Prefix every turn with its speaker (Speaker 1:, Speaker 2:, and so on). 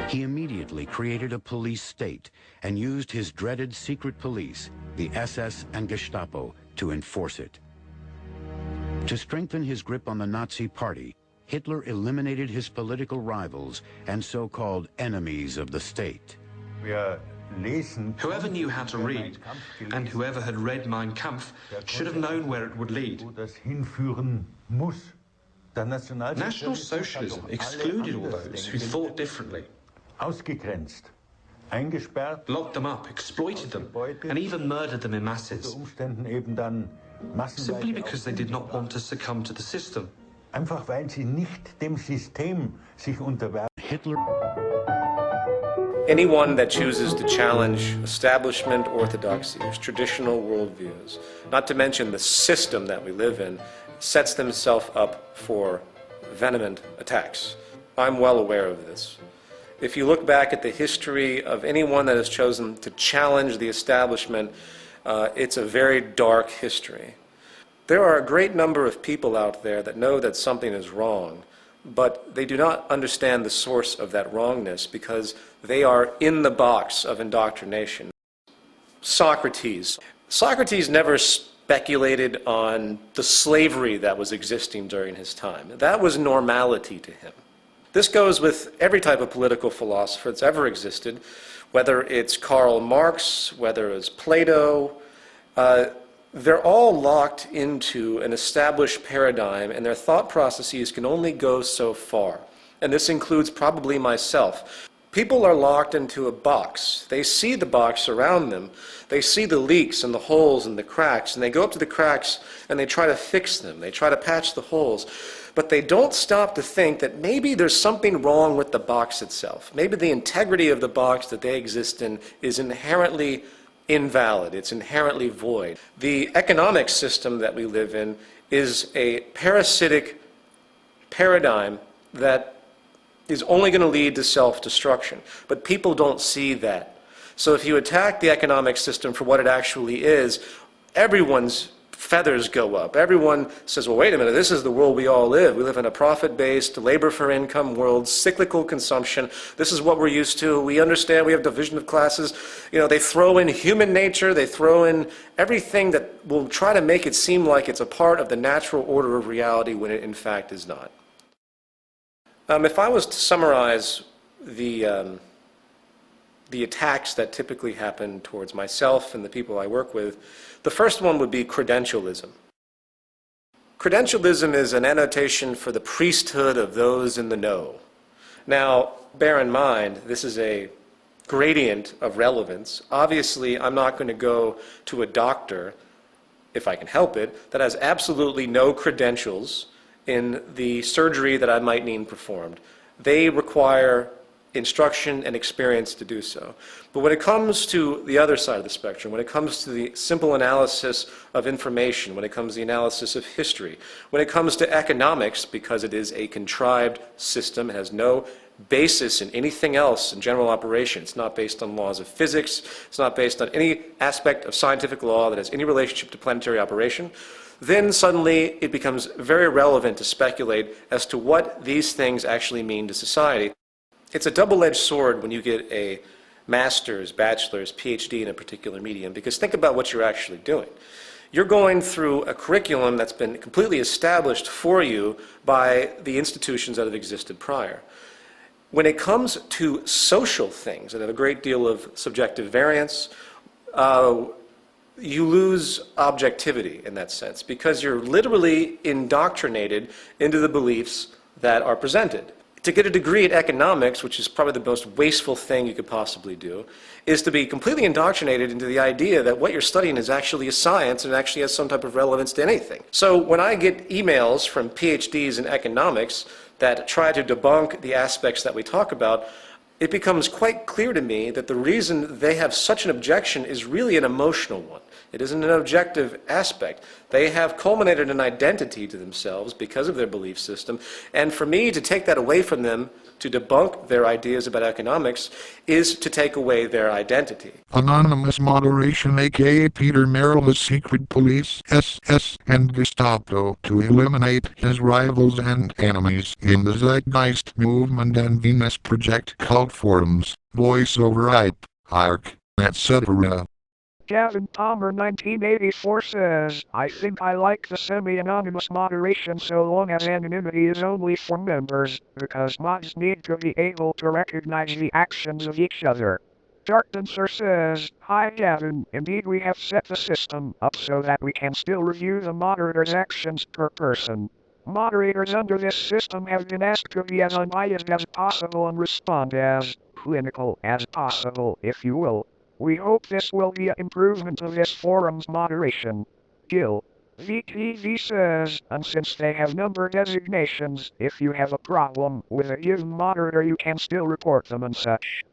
Speaker 1: He immediately created a police state and used his dreaded secret police, the SS and Gestapo, to enforce it. To strengthen his grip on the Nazi Party, Hitler eliminated his political rivals and so-called enemies of the state.
Speaker 2: Whoever knew how to read, and whoever had read Mein Kampf, should have known where it would lead. National Socialism excluded all those who thought differently. Locked them up, exploited them, and even murdered them in masses. Simply because they did not want to succumb to the system.
Speaker 1: Hitler.
Speaker 3: Anyone that chooses to challenge establishment orthodoxies, traditional worldviews, not to mention the system that we live in, sets themselves up for vehement attacks. I'm well aware of this. If you look back at the history of anyone that has chosen to challenge the establishment, it's a very dark history. There are a great number of people out there that know that something is wrong, but they do not understand the source of that wrongness because they are in the box of indoctrination. Socrates. Socrates never speculated on the slavery that was existing during his time. That was normality to him. This goes with every type of political philosopher that's ever existed, whether it's Karl Marx, whether it's Plato. They're all locked into an established paradigm, and their thought processes can only go so far. And this includes probably myself. People are locked into a box. They see the box around them. They see the leaks and the holes and the cracks, and they go up to the cracks and they try to fix them. They try to patch the holes. But they don't stop to think that maybe there's something wrong with the box itself. Maybe the integrity of the box that they exist in is inherently invalid. It's inherently void. The economic system that we live in is a parasitic paradigm that is only going to lead to self-destruction. But people don't see that. So if you attack the economic system for what it actually is, everyone's feathers go up. Everyone says, well, wait a minute, this is the world we all live. We live in a profit-based, labor-for-income world, cyclical consumption. This is what we're used to. We understand we have division of classes. You know, they throw in human nature. They throw in everything that will try to make it seem like it's a part of the natural order of reality when it in fact is not. If I was to summarize the attacks that typically happen towards myself and the people I work with, the first one would be credentialism. Credentialism is an annotation for the priesthood of those in the know. Now, bear in mind, this is a gradient of relevance. Obviously, I'm not going to go to a doctor, if I can help it, that has absolutely no credentials in the surgery that I might need performed. They require instruction and experience to do so. But when it comes to the other side of the spectrum, when it comes to the simple analysis of information, when it comes to the analysis of history, when it comes to economics, because it is a contrived system, it has no basis in anything else in general operation. It's not based on laws of physics. It's not based on any aspect of scientific law that has any relationship to planetary operation. Then suddenly it becomes very relevant to speculate as to what these things actually mean to society. It's a double-edged sword when you get a master's, bachelor's, PhD in a particular medium, because think about what you're actually doing. You're going through a curriculum that's been completely established for you by the institutions that have existed prior. When it comes to social things that have a great deal of subjective variance, you lose objectivity in that sense because you're literally indoctrinated into the beliefs that are presented. To get a degree in economics, which is probably the most wasteful thing you could possibly do, is to be completely indoctrinated into the idea that what you're studying is actually a science and actually has some type of relevance to anything. So when I get emails from PhDs in economics that try to debunk the aspects that we talk about, it becomes quite clear to me that the reason they have such an objection is really an emotional one. It isn't an objective aspect. They have culminated an identity to themselves because of their belief system, and for me to take that away from them, to debunk their ideas about economics, is to take away their identity.
Speaker 4: Anonymous Moderation, aka Peter Merola's secret police, SS, and Gestapo, to eliminate his rivals and enemies in the Zeitgeist movement and Venus Project cult forums, voiceover hype, ARC, etc.
Speaker 5: Gavin Palmer 1984 says, I think I like the semi-anonymous moderation so long as anonymity is only for members, because mods need to be able to recognize the actions of each other. Darkdancer says, Hi Gavin, indeed we have set the system up so that we can still review the moderator's actions per person. Moderators under this system have been asked to be as unbiased as possible and respond as clinical as possible, if you will. We hope this will be an improvement of this forum's moderation. Gil. VTV says, and since they have number designations, if you have a problem with a given moderator you can still report them and such.